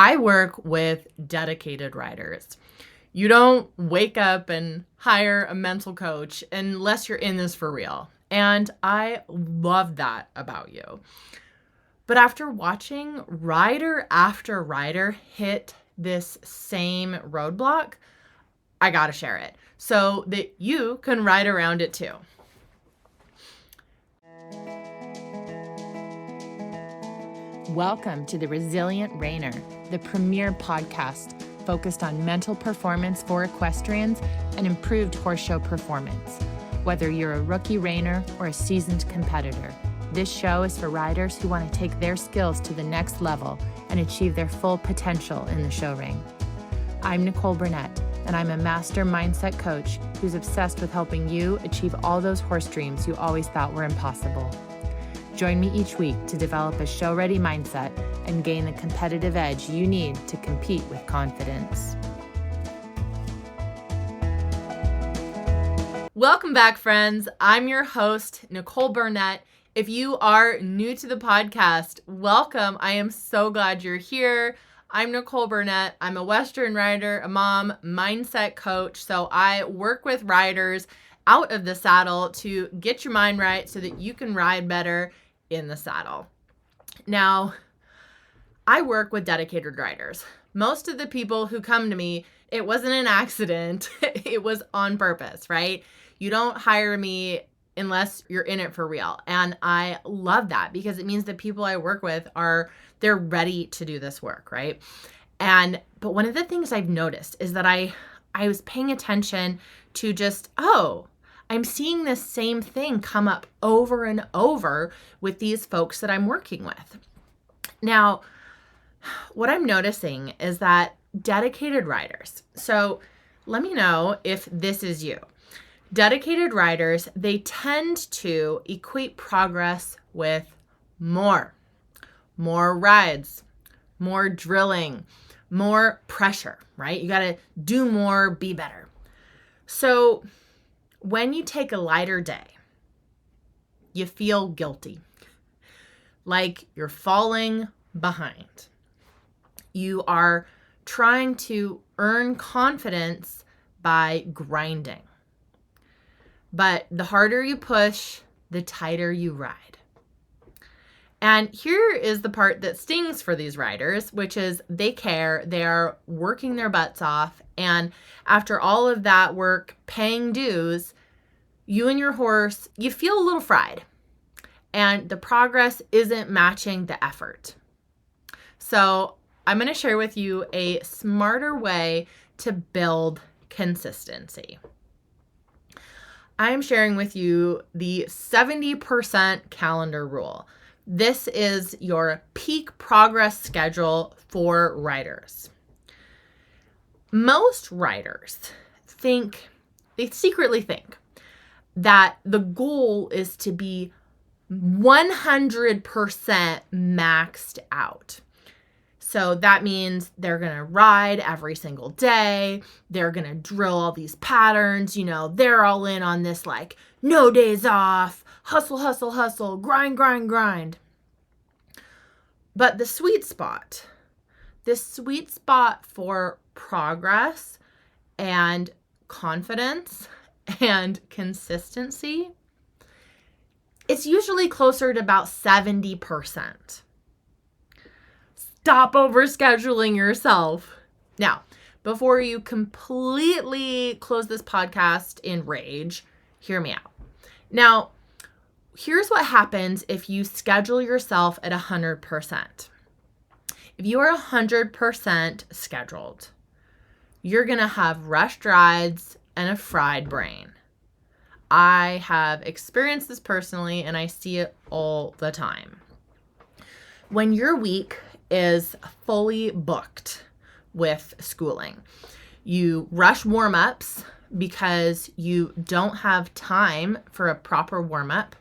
I work with dedicated riders. You don't wake up and hire a mental coach unless you're in this for real. And I love that about you. But after watching rider after rider hit this same roadblock, I gotta share it so that you can ride around it too. Welcome to the Resilient Rainer, the premier podcast focused on mental performance for equestrians and improved horse show performance. Whether you're a rookie reiner or a seasoned competitor, this show is for riders who want to take their skills to the next level and achieve their full potential in the show ring. I'm Nicole Burnett, and I'm a master mindset coach who's obsessed with helping you achieve all those horse dreams you always thought were impossible. Join me each week to develop a show-ready mindset and gain the competitive edge you need to compete with confidence. Welcome back, friends. I'm your host, Nicole Burnett. If you are new to the podcast, welcome. I am so glad you're here. I'm Nicole Burnett. I'm a Western rider, a mom, mindset coach. So I work with riders out of the saddle to get your mind right so that you can ride better in the saddle. Now, I work with dedicated riders. Most of the people who come to me, it wasn't an accident. It was on purpose, right? You don't hire me unless you're in it for real. And I love that because it means the people I work with they're ready to do this work, right? But one of the things I've noticed is that I was paying attention to just, I'm seeing this same thing come up over and over with these folks that I'm working with. Now, what I'm noticing is that dedicated riders, so let me know if this is you. Dedicated riders, they tend to equate progress with more rides, more drilling, more pressure, right? You got to do more, be better. So when you take a lighter day, you feel guilty, like you're falling behind. You are trying to earn confidence by grinding. But the harder you push, the tighter you ride. And here is the part that stings for these riders, which is they care, they are working their butts off, and after all of that work, paying dues, you and your horse, you feel a little fried, and the progress isn't matching the effort. So I'm going to share with you a smarter way to build consistency. I'm sharing with you the 70% calendar rule. This is your peak progress schedule for riders. Most riders they secretly think that the goal is to be 100% maxed out. So that means they're going to ride every single day. They're going to drill all these patterns. They're all in on this, like, no days off, hustle, hustle, hustle, grind, grind, grind. But the sweet spot for progress and confidence and consistency, it's usually closer to about 70%. Stop overscheduling yourself. Now, before you completely close this podcast in rage, hear me out. Now, here's what happens if you schedule yourself at 100%. If you are 100% scheduled, you're going to have rushed rides and a fried brain. I have experienced this personally, and I see it all the time. When your week is fully booked with schooling, you rush warm-ups because you don't have time for a proper warm-up.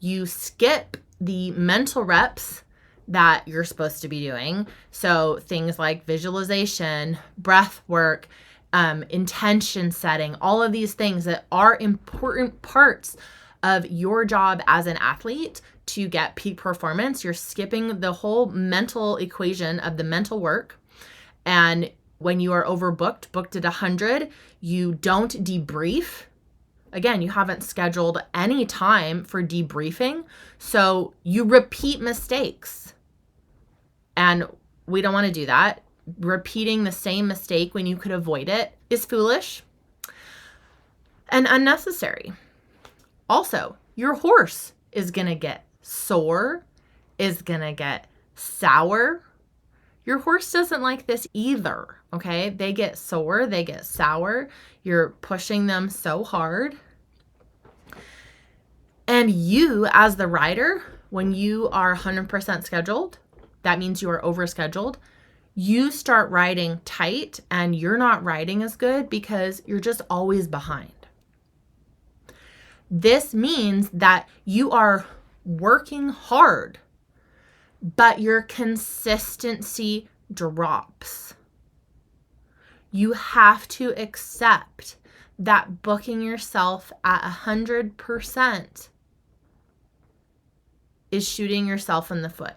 You skip the mental reps that you're supposed to be doing. So things like visualization, breath work, intention setting, all of these things that are important parts of your job as an athlete to get peak performance. You're skipping the whole mental equation of the mental work. And when you are overbooked, booked at 100, you don't debrief. Again, you haven't scheduled any time for debriefing. So you repeat mistakes. And we don't want to do that. Repeating the same mistake when you could avoid it is foolish and unnecessary. Also, your horse is going to get sore, is going to get sour. Your horse doesn't like this either, okay? They get sore, they get sour. You're pushing them so hard. And you, as the rider, when you are 100% scheduled, that means you are overscheduled. You start riding tight and you're not riding as good because you're just always behind. This means that you are working hard, but your consistency drops. You have to accept that booking yourself at 100% is shooting yourself in the foot.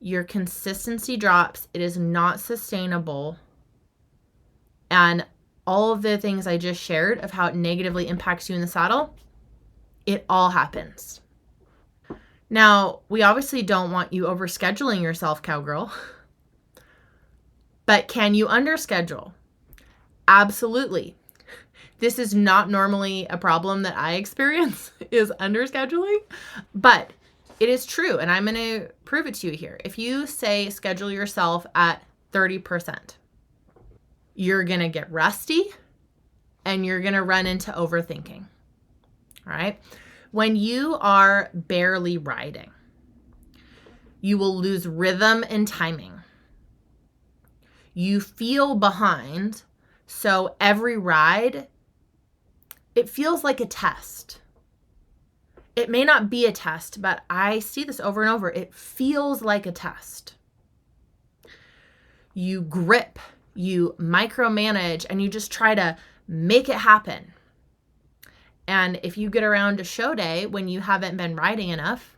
Your consistency drops. It is not sustainable. And all of the things I just shared of how it negatively impacts you in the saddle, it all happens. Now, we obviously don't want you overscheduling yourself, cowgirl. But can you underschedule? Absolutely. This is not normally a problem that I experience, is underscheduling, but it is true, and I'm going to prove it to you here. If you say schedule yourself at 30%, you're going to get rusty and you're going to run into overthinking. All right? When you are barely riding, you will lose rhythm and timing. You feel behind, so every ride, it feels like a test. It may not be a test, but I see this over and over. It feels like a test. You grip, you micromanage, and you just try to make it happen. And if you get around to show day when you haven't been riding enough,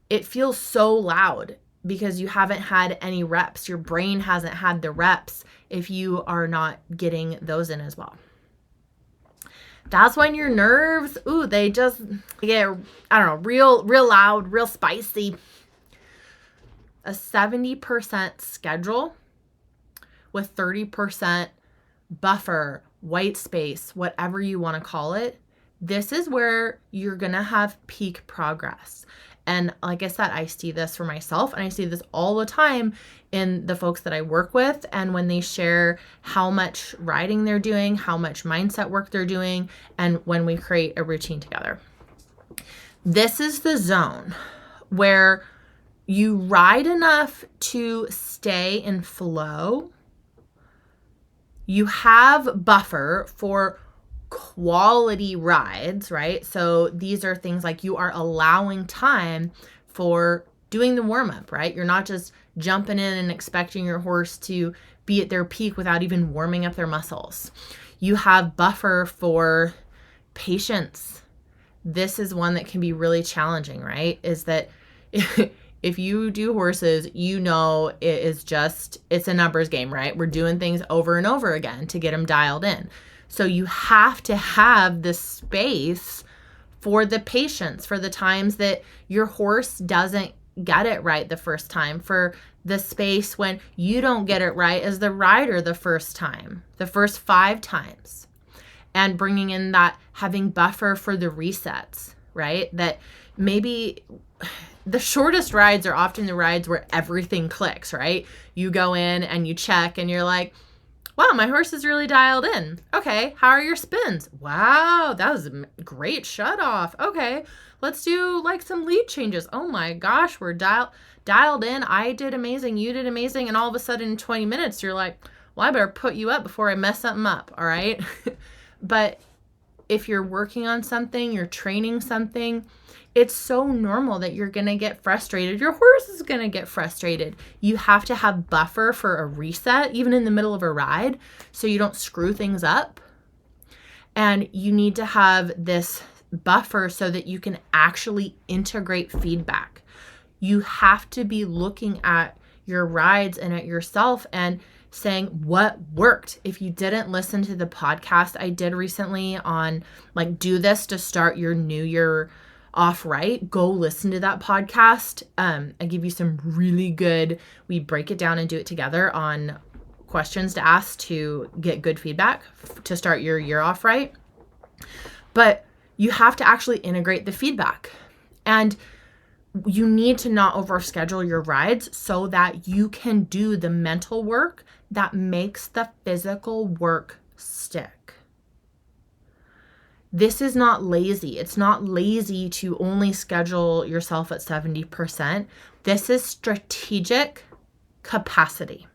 it feels so loud because you haven't had any reps. Your brain hasn't had the reps if you are not getting those in as well. That's when your nerves, they just get, real loud, real spicy. A 70% schedule with 30% buffer, white space, whatever you want to call it, this is where you're going to have peak progress. And like I said, I see this for myself and I see this all the time in the folks that I work with. And when they share how much riding they're doing, how much mindset work they're doing, and when we create a routine together. This is the zone where you ride enough to stay in flow. You have buffer for quality rides, right? So these are things like you are allowing time for doing the warm-up, right? You're not just jumping in and expecting your horse to be at their peak without even warming up their muscles. You have buffer for patience. This is one that can be really challenging, right? Is that if you do horses, it's a numbers game, right? We're doing things over and over again to get them dialed in. So you have to have the space for the patience, for the times that your horse doesn't get it right the first time, for the space when you don't get it right as the rider the first time, the first 5 times, and bringing in that having buffer for the resets, right? That maybe the shortest rides are often the rides where everything clicks, right? You go in and you check and you're like, wow, my horse is really dialed in. Okay, how are your spins? Wow, that was a great shut off. Okay, let's do like some lead changes. Oh my gosh, we're dialed in. I did amazing. You did amazing. And all of a sudden in 20 minutes, you're like, well, I better put you up before I mess something up. All right. But if you're working on something, you're training something, it's so normal that you're going to get frustrated. Your horse is going to get frustrated. You have to have buffer for a reset, even in the middle of a ride, so you don't screw things up. And you need to have this buffer so that you can actually integrate feedback. You have to be looking at your rides and at yourself and saying what worked. If you didn't listen to the podcast I did recently on like do this to start your new year off right, go listen to that podcast. I give you some really good, we break it down and do it together on questions to ask to get good feedback to start your year off right. But you have to actually integrate the feedback. And you need to not overschedule your rides so that you can do the mental work that makes the physical work stick. This is not lazy. It's not lazy to only schedule yourself at 70%. This is strategic capacity.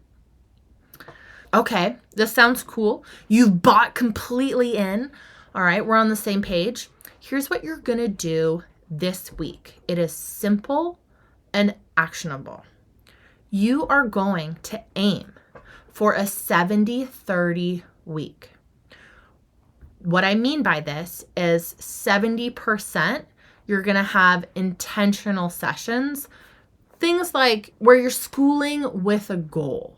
Okay, this sounds cool. You've bought completely in. All right, we're on the same page. Here's what you're going to do this week. It is simple and actionable. You are going to aim for a 70-30 week. What I mean by this is 70% you're going to have intentional sessions, things like where you're schooling with a goal.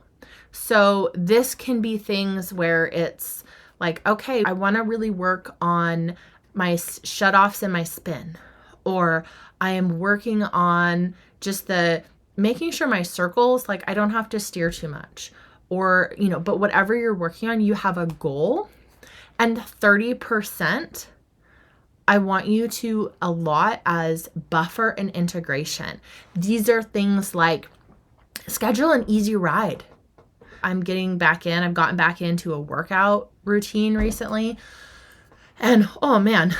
So this can be things where it's like, okay, I want to really work on my shutoffs and my spin, or I am working on just the making sure my circles, like I don't have to steer too much, or, but whatever you're working on, you have a goal. And 30%, I want you to allot as buffer and integration. These are things like schedule an easy ride. I've gotten back into a workout routine recently. And oh man,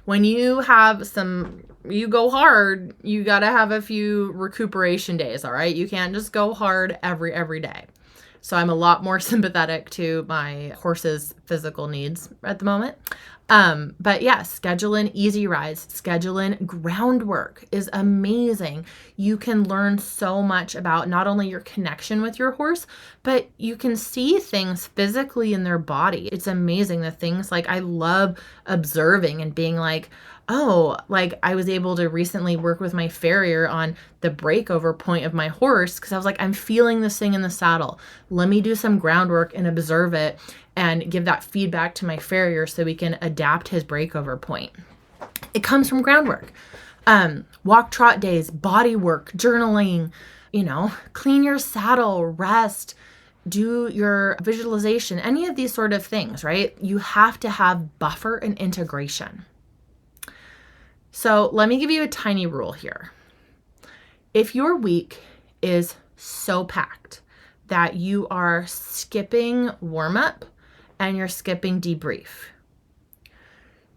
when you go hard, you got to have a few recuperation days, all right? You can't just go hard every day. So I'm a lot more sympathetic to my horse's physical needs at the moment. But yeah, schedule in easy rides, schedule in groundwork is amazing. You can learn so much about not only your connection with your horse, but you can see things physically in their body. It's amazing. The things like I love observing and being like, oh, like I was able to recently work with my farrier on the breakover point of my horse because I was like, I'm feeling this thing in the saddle. Let me do some groundwork and observe it and give that feedback to my farrier so we can adapt his breakover point. It comes from groundwork. Walk trot days, body work, journaling, clean your saddle, rest, do your visualization, any of these sort of things, right? You have to have buffer and integration. So let me give you a tiny rule here. If your week is so packed that you are skipping warm-up and you're skipping debrief,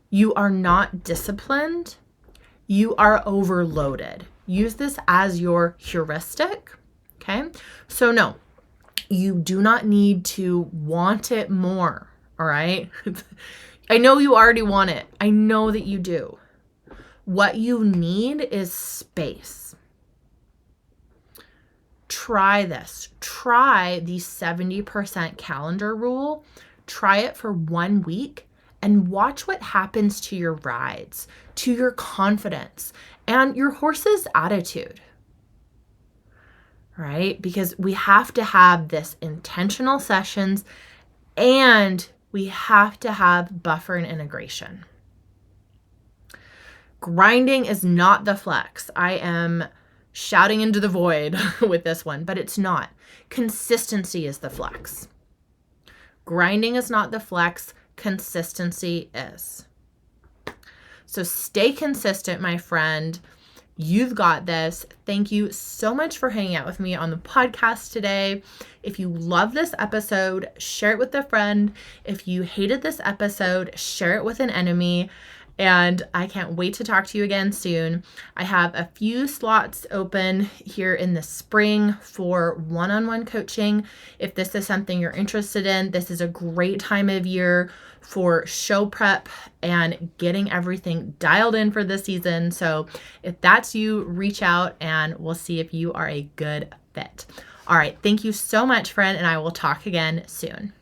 you are not disciplined, you are overloaded. Use this as your heuristic, okay? So no, you do not need to want it more, all right? I know you already want it. I know that you do. What you need is space. Try this. Try the 70% calendar rule. Try it for 1 week and watch what happens to your rides, to your confidence, and your horse's attitude. Right? Because we have to have this intentional sessions and we have to have buffer and integration. Grinding is not the flex. I am shouting into the void with this one, but it's not. Consistency is the flex. Grinding is not the flex. Consistency is. So stay consistent, my friend. You've got this. Thank you so much for hanging out with me on the podcast today. If you love this episode, share it with a friend. If you hated this episode, share it with an enemy. And I can't wait to talk to you again soon. I have a few slots open here in the spring for one-on-one coaching. If this is something you're interested in, this is a great time of year for show prep and getting everything dialed in for this season. So if that's you, reach out and we'll see if you are a good fit. All right. Thank you so much, friend, and I will talk again soon.